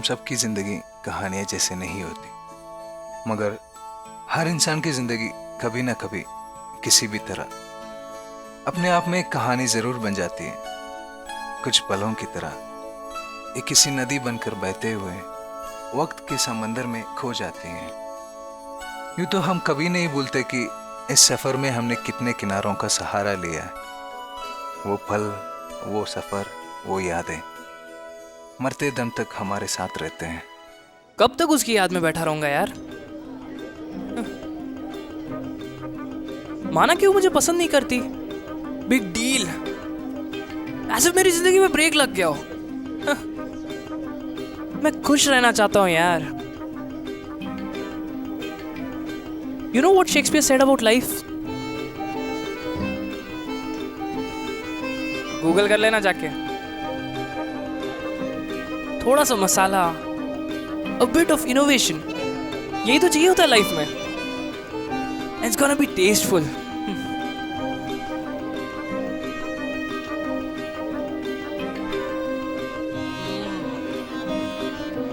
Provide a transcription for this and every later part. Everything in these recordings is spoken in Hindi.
हम सब की ज़िंदगी कहानियाँ जैसे नहीं होती, मगर हर इंसान की ज़िंदगी कभी ना कभी किसी भी तरह अपने आप में एक कहानी ज़रूर बन जाती है। कुछ पलों की तरह ये किसी नदी बनकर बहते हुए वक्त के समंदर में खो जाती हैं। यूँ तो हम कभी नहीं भूलते कि इस सफ़र में हमने कितने किनारों का सहारा लिया है। वो पल, वो सफ़र, वो यादें मरते दम तक हमारे साथ रहते हैं। कब तक उसकी याद में बैठा रहूंगा यार। माना क्यों मुझे पसंद नहीं करती। बिग डील, ऐसे मेरी जिंदगी में ब्रेक लग गया हो। मैं खुश रहना चाहता हूं यार। You know what Shakespeare said about life? Google कर लेना जाके। थोड़ा सा मसाला, a bit of innovation, यही तो चाहिए होता है लाइफ में। And it's gonna be tasteful.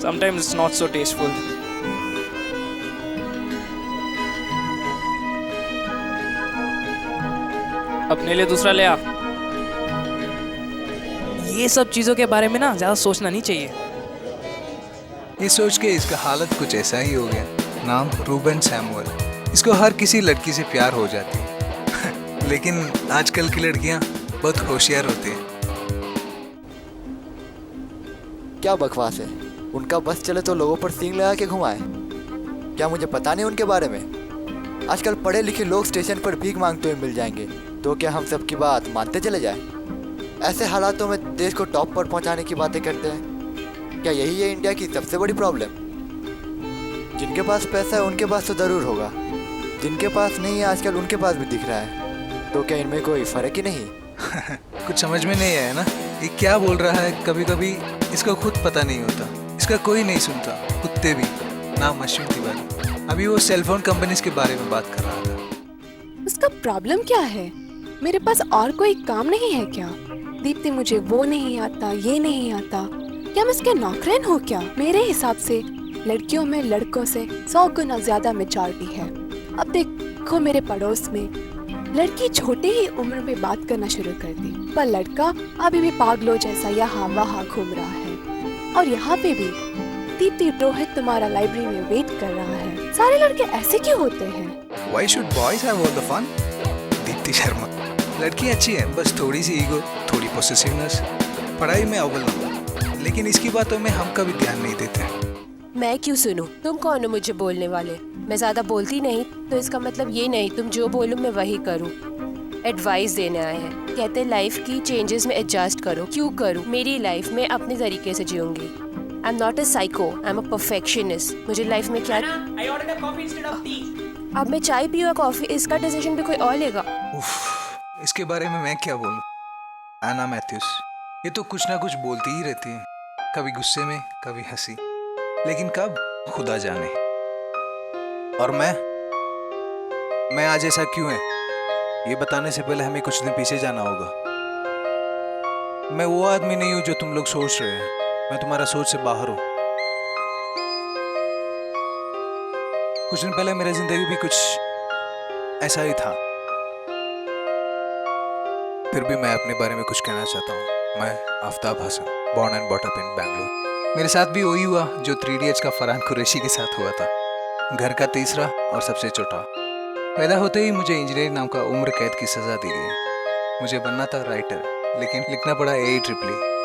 Sometimes it's not so tasteful. अपने लिए दूसरा ले आ। ये सब चीजों के बारे में ना ज्यादा सोचना नहीं चाहिए। ये सोच के इसका हालत कुछ ऐसा ही हो गया। नाम रूबेन सैमुअल। इसको हर किसी लड़की से प्यार हो जाती है। लेकिन आजकल की लड़कियां बहुत होशियार होती हैं। क्या बकवास है। उनका बस चले तो लोगों पर सींग लगा के घुमाए। क्या मुझे पता नहीं उनके बारे में? आजकल पढ़े लिखे लोग स्टेशन पर भीख मांगते हुए मिल जाएंगे, तो क्या हम सबकी बात मानते चले जाएं? ऐसे हालातों में देश को टॉप पर पहुंचाने की बातें करते हैं। क्या यही है इंडिया की सबसे बड़ी प्रॉब्लम? जिनके पास पैसा है उनके पास तो ज़रूर होगा, जिनके पास नहीं है आजकल उनके पास भी दिख रहा है। तो क्या इनमें कोई फ़र्क ही नहीं? कुछ समझ में नहीं आया ना, ये क्या बोल रहा है। कभी कभी इसको खुद पता नहीं होता, इसका कोई नहीं सुनता। कुत्ते भी। नाम अश्विन तिवारी। अभी वो सेलफोन कंपनीज के बारे में बात कर रहा था। उसका प्रॉब्लम क्या है? मेरे पास और कोई काम नहीं है क्या? दीप्ति, मुझे वो नहीं आता, ये नहीं आता। क्या मैं इसके नौकरान हूँ क्या? मेरे हिसाब से लड़कियों में लड़कों से 100 गुना ज्यादा मेजॉरिटी है। अब देखो मेरे पड़ोस में लड़की छोटी ही उम्र में बात करना शुरू कर दी, पर लड़का अभी भी पागलों जैसा यहाँ वहाँ घूम रहा है। और यहाँ पे भी दीप्ति, रोहित तुम्हारा लाइब्रेरी में वेट कर रहा है। सारे लड़के ऐसे क्यों होते हैं? Why should boys have all the fun? Deepti Sharma. लड़की अच्छी है, बस थोड़ी सी ईगो, थोड़ी पोसेसिवनेस, पढ़ाई में अव्वल नंबर। लेकिन इसकी बातों में हम कभी ध्यान नहीं देते। मैं क्यों सुनूं? तुम कौन हो मुझे बोलने वाले? मैं ज्यादा बोलती नहीं, तो इसका मतलब ये नहीं तुम जो बोलो मैं वही करूं। एडवाइस देने आए हैं। कहते लाइफ की चेंजेस में एडजस्ट करो। क्यों करूं? मेरी लाइफ में अपने तरीके से जीऊंगी। I am not a psycho, I am a perfectionist. मुझे लाइफ में क्या अब मैं चाय पीऊँ या कॉफी, इसका डिसीजन भी कोई और लेगा। इसके बारे में मैं क्या बोलूं? एना मैथ्यूस, ये तो कुछ ना कुछ बोलती ही रहती है, कभी गुस्से में, कभी हंसी, लेकिन कब खुदा जाने। और मैं आज ऐसा क्यों है, ये बताने से पहले हमें कुछ दिन पीछे जाना होगा। मैं वो आदमी नहीं हूं जो तुम लोग सोच रहे हैं। मैं तुम्हारा सोच से बाहर हूं। कुछ दिन पहले मेरी जिंदगी भी कुछ ऐसा ही था। फिर भी मैं अपने बारे में कुछ कहना चाहता हूँ। मैं Aftab Hasan, born and brought up in Bangalore. मेरे साथ भी वही हुआ जो 3 इडियट्स का फरहान कुरैशी के साथ हुआ था। घर का तीसरा और सबसे छोटा। पैदा होते ही मुझे इंजीनियरिंग नाम का उम्र कैद की सजा दी गई। मुझे बनना था राइटर, लेकिन लिखना पड़ा AEEE।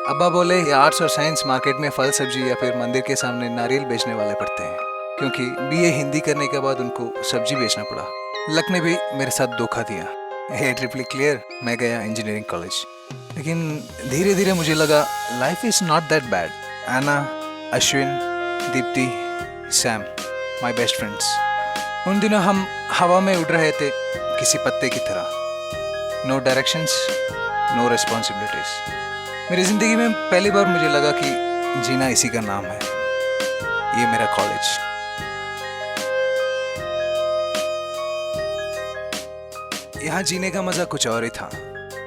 अब्बा बोले ये आर्ट्स और साइंस मार्केट में फल सब्जी या फिर मंदिर के सामने नारियल बेचने वाले पढ़ते हैं, क्योंकि BA हिंदी करने के बाद उनको सब्जी बेचना पड़ा। लक ने भी मेरे साथ धोखा दिया। AEEE क्लियर, मैं गया इंजीनियरिंग कॉलेज। लेकिन धीरे धीरे मुझे लगा life is not that bad. Anna, Ashwin, Deepti, Sam, my best friends. उन दिनों हम हवा में उड़ रहे थे किसी पत्ते की तरह। No directions, no responsibilities. मेरी ज़िंदगी में पहली बार मुझे लगा कि जीना इसी का नाम है। ये मेरा कॉलेज। यहाँ जीने का मज़ा कुछ और ही था।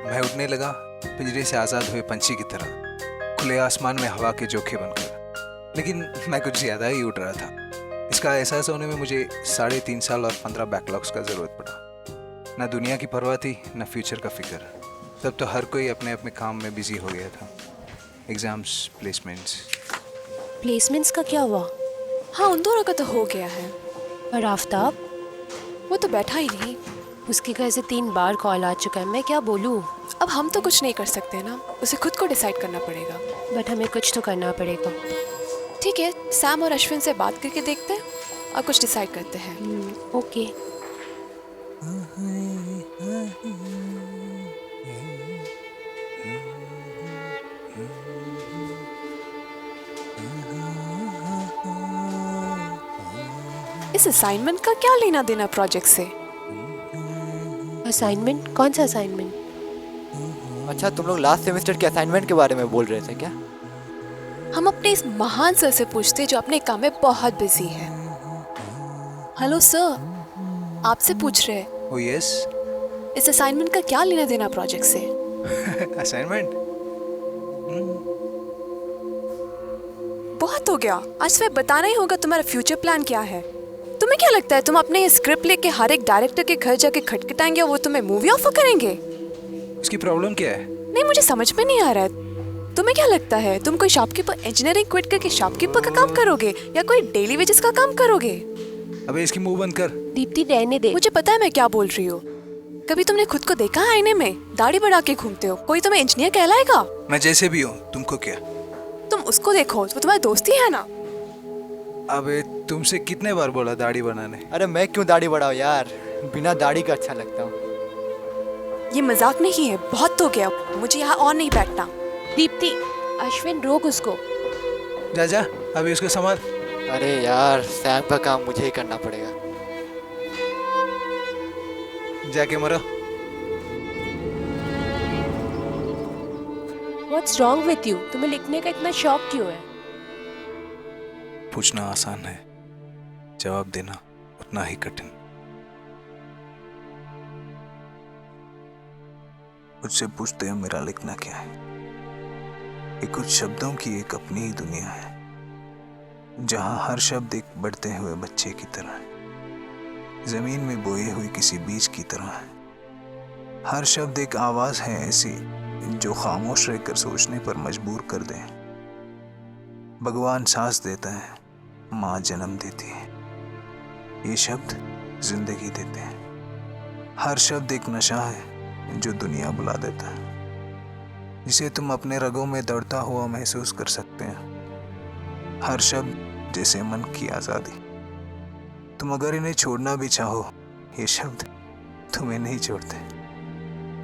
मैं उड़ने लगा पिंजरे से आज़ाद हुए पंछी की तरह, खुले आसमान में हवा के झोंके बनकर। लेकिन मैं कुछ ज़्यादा ही उठ रहा था। इसका एहसास होने में मुझे 3.5 साल और 15 बैकलॉग्स का ज़रूरत पड़ा। ना दुनिया की परवाह थी, ना फ्यूचर का फिक्र। तब तो हर कोई अपने अपने काम में बिजी हो गया था। Exams, placements. प्लेसमेंट्स का क्या हुआ? हाँ, उन दोनों का तो हो गया है। और आफ्ताब? वो तो बैठा ही नहीं। उसके घर से 3 बार कॉल आ चुका है, मैं क्या बोलूँ? अब हम तो कुछ नहीं कर सकते ना, उसे खुद को डिसाइड करना पड़ेगा। बट हमें कुछ तो करना पड़ेगा। ठीक है, सैम और अश्विन से बात करके देखते हैं और कुछ डिसाइड करते हैं। ओके। इस असाइनमेंट का क्या लेना देना प्रोजेक्ट से? असाइनमेंट? कौन सा असाइनमेंट? अच्छा, तुम लोग लास्ट सेमेस्टर के असाइनमेंट के बारे में बोल रहे थे क्या? हम अपने इस महान सर से पूछते हैं जो अपने काम में बहुत बिजी है। हेलो सर, आपसे पूछ रहे हैं ओ यस। इस असाइनमेंट का क्या लेना देना प्रोजेक्ट से? असाइनमेंट? बहुत हो गया, आज तुम्हें बताना ही होगा तुम्हारा फ्यूचर प्लान क्या है। तुम्हें क्या लगता है तुम अपने ये स्क्रिप्ट लेके हर एक डायरेक्टर के घर जाके खटखटाएंगे और वो तुम्हें मूवी ऑफर करेंगे? उसकी प्रॉब्लम क्या है? नहीं, मुझे समझ में नहीं आ रहा है। तुम्हें क्या लगता है तुम कोई शॉपकीपर इंजीनियरिंग क्विट करके शॉपकीपर का काम करोगे या कोई डेली वेजेस का काम करोगे? अबे इसकी मुंह बंद कर। दीप्ति रहने दे। मुझे पता है मैं क्या बोल रही हूँ। कभी तुमने खुद को देखा है आईने में? दाढ़ी बढ़ा के घूमते हो, कोई तुम्हें इंजीनियर कहलाएगा? मैं जैसे भी हूँ, तुमको क्या? तुम उसको देखो, वो तुम्हारी दोस्ती है ना। अबे तुमसे कितने बार बोला दाढ़ी बनाने? अरे मैं क्यों दाढ़ी बढ़ाऊं यार, बिना दाढ़ी का अच्छा लगता हूँ। ये मजाक नहीं है, बहुत हो गया, मुझे यहाँ और नहीं बैठना। दीप्ति, अश्विन रोक उसको। जा जा, अभी उसको संभाल। अरे यार, सैम का काम मुझे ही करना पड़ेगा। जाके मरो। What's wrong with you? तुम्हें लिखने का इतना शौक क्यों है? पूछना आसान है, जवाब देना उतना ही कठिन। मुझसे पूछते हो मेरा लिखना क्या है? ये कुछ शब्दों की एक अपनी ही दुनिया है, जहां हर शब्द एक बढ़ते हुए बच्चे की तरह है, जमीन में बोए हुए किसी बीज की तरह है। हर शब्द एक आवाज है ऐसी जो खामोश रहकर सोचने पर मजबूर कर दे। भगवान सांस देता है, माँ जन्म देती है, ये शब्द जिंदगी देते हैं। हर शब्द एक नशा है जो दुनिया बुला देता है, जिसे तुम अपने रगों में दौड़ता हुआ महसूस कर सकते हैं। हर शब्द जैसे मन की आज़ादी। तुम अगर इन्हें छोड़ना भी चाहो, ये शब्द तुम्हें नहीं छोड़ते।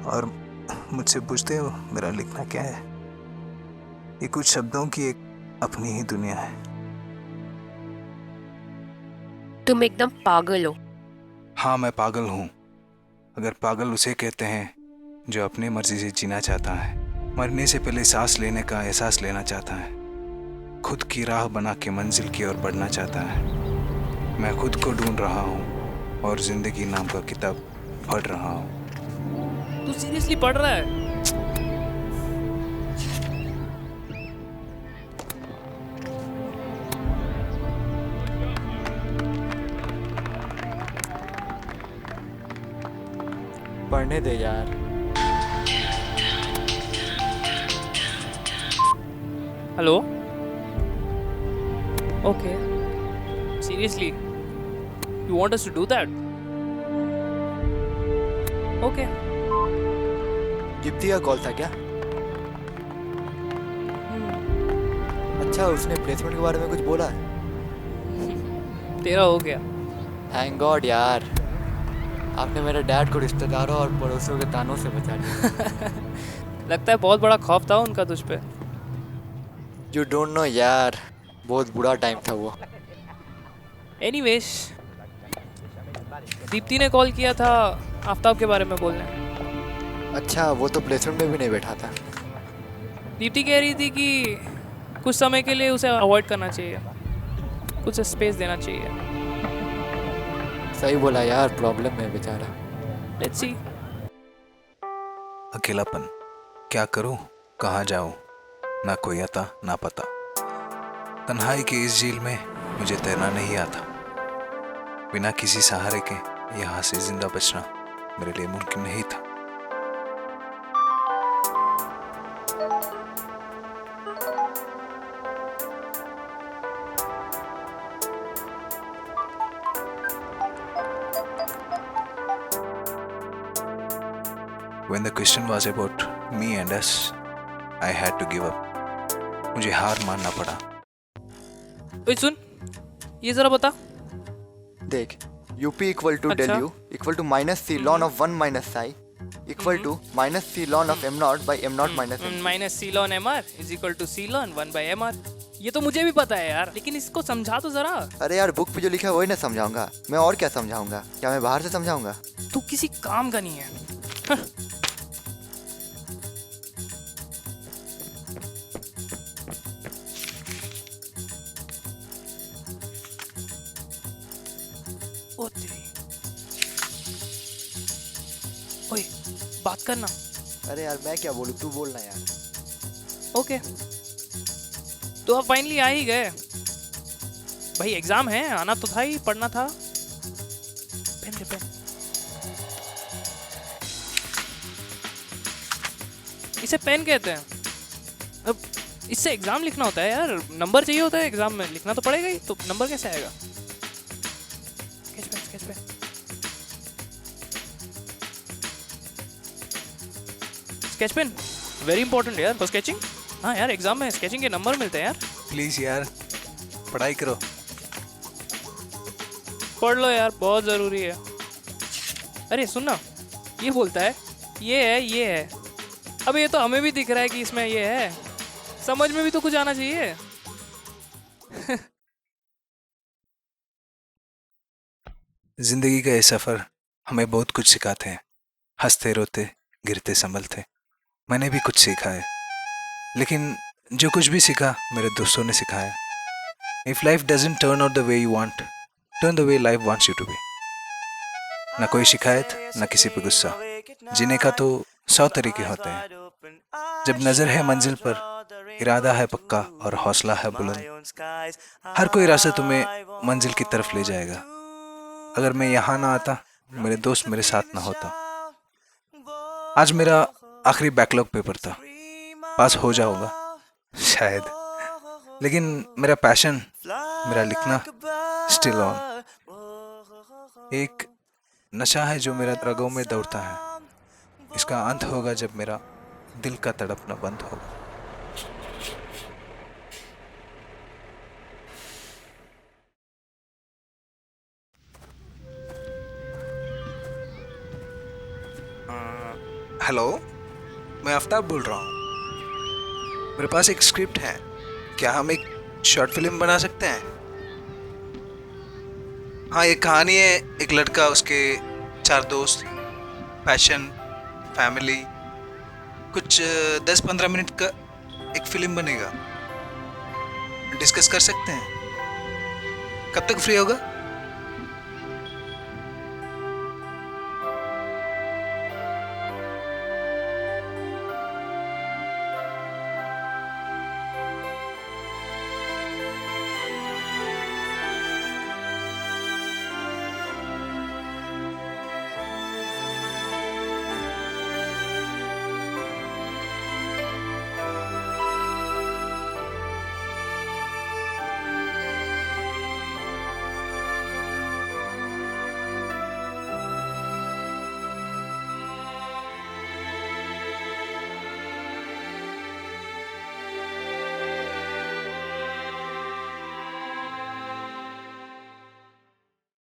और मुझसे पूछते हो मेरा लिखना क्या है? ये कुछ शब्दों की एक अपनी ही दुनिया है। तुम एकदम पागल हो। हाँ, मैं पागल हूँ। अगर पागल उसे कहते हैं जो अपनी मर्जी से जीना चाहता है, मरने से पहले सांस लेने का एहसास लेना चाहता है, खुद की राह बना के मंजिल की ओर बढ़ना चाहता है। मैं खुद को ढूंढ रहा हूँ और जिंदगी नाम का किताब पढ़ रहा हूँ। तू सीरियसली पढ़ रहा है? पढ़ने दे यार। Hello? Okay, seriously you want us to do that? Okay. Deepti का कॉल था क्या? अच्छा, उसने प्लेसमेंट के बारे में कुछ बोला है? तेरा हो गया। थैंक गॉड यार, आपने मेरे डैड को रिश्तेदारों और पड़ोसियों के तानों से बचा लिया। लगता है बहुत बड़ा खौफ था उनका तुझ पे। यू डोंट नो यार, बहुत बुरा टाइम था वो। एनीवेज, दीप्ति ने कॉल किया था आफ्ताब के बारे में बोलने। अच्छा, वो तो प्लेसमेंट में भी नहीं बैठा था। दीप्ति कह रही थी कि कुछ समय के लिए उसे अवॉइड करना चाहिए, कुछ स्पेस देना चाहिए। सही बोला यार, प्रॉब्लम में बेचारा। Let's see. अकेलापन, क्या करूं, कहाँ जाऊं, ना कोई आता ना पता। तन्हाई की इस झील में मुझे तैरना नहीं आता। बिना किसी सहारे के यहाँ से जिंदा बचना मेरे लिए मुमकिन नहीं था। When the question was about me and us, I had to give up. मुझे हार मानना पड़ा। ओए सुन, ये जरा बता। देख, UP इक्वल टू अच्छा। Del U equal to minus C ln of 1 minus psi equal to minus C ln of m naught by m naught minus n। Minus C ln M R is equal to C ln 1 by M R. ये तो मुझे भी पता है यार, लेकिन इसको समझा तो जरा। अरे यार, बुक पे जो लिखा है वही ना समझाऊंगा, मैं और क्या समझाऊंगा? क्या मैं बाहर से समझाऊंगा? तू किसी काम का नहीं है। ओ तेरी। ओए, बात करना। अरे यार, मैं क्या बोलूं, तू बोलना यार। ओके, तो अब फाइनली आ ही गए। भाई एग्जाम है, आना तो था ही, पढ़ना था। पेन दे पेन। इसे पेन कहते हैं। अब इससे एग्जाम लिखना होता है यार, नंबर चाहिए होता है एग्जाम में, लिखना तो पड़ेगा ही, तो नंबर कैसे आएगा? Sketch pen, sketch pen. Sketch pen very important यार फॉर स्केचिंग। हाँ यार, एग्जाम में स्केचिंग के नंबर मिलते हैं यार। प्लीज यार, पढ़ाई करो। पढ़ लो यार, बहुत ज़रूरी है। अरे सुन ना, ये बोलता है ये है, ये है। अब ये तो हमें भी दिख रहा है कि इसमें ये है, समझ में भी तो कुछ आना चाहिए। जिंदगी का ये सफर हमें बहुत कुछ सिखाते हैं। हंसते रोते गिरते संभलते मैंने भी कुछ सीखा है, लेकिन जो कुछ भी सीखा मेरे दोस्तों ने सिखाया। If life doesn't turn out the way you want, turn the way life wants you to be. ना कोई शिकायत, ना किसी पे गुस्सा। जीने का तो 100 तरीके होते हैं। जब नजर है मंजिल पर, इरादा है पक्का और हौसला है बुलंद, हर कोई रास्ता तुम्हें मंजिल की तरफ ले जाएगा। अगर मैं यहाँ ना आता, मेरे दोस्त मेरे साथ ना होता। आज मेरा आखिरी बैकलॉग पेपर था, पास हो जाऊंगा शायद, लेकिन मेरा पैशन, मेरा लिखना स्टिल ऑन। एक नशा है जो मेरा रगों में दौड़ता है। इसका अंत होगा जब मेरा दिल का तड़पना बंद होगा। हेलो, मैं आफ्ताब बोल रहा हूँ। मेरे पास एक स्क्रिप्ट है, क्या हम एक शॉर्ट फिल्म बना सकते हैं? हाँ, ये कहानी है एक लड़का, उसके 4 दोस्त, पैशन, फैमिली, कुछ 10-15 मिनट का एक फिल्म बनेगा। डिस्कस कर सकते हैं। कब तक फ्री होगा?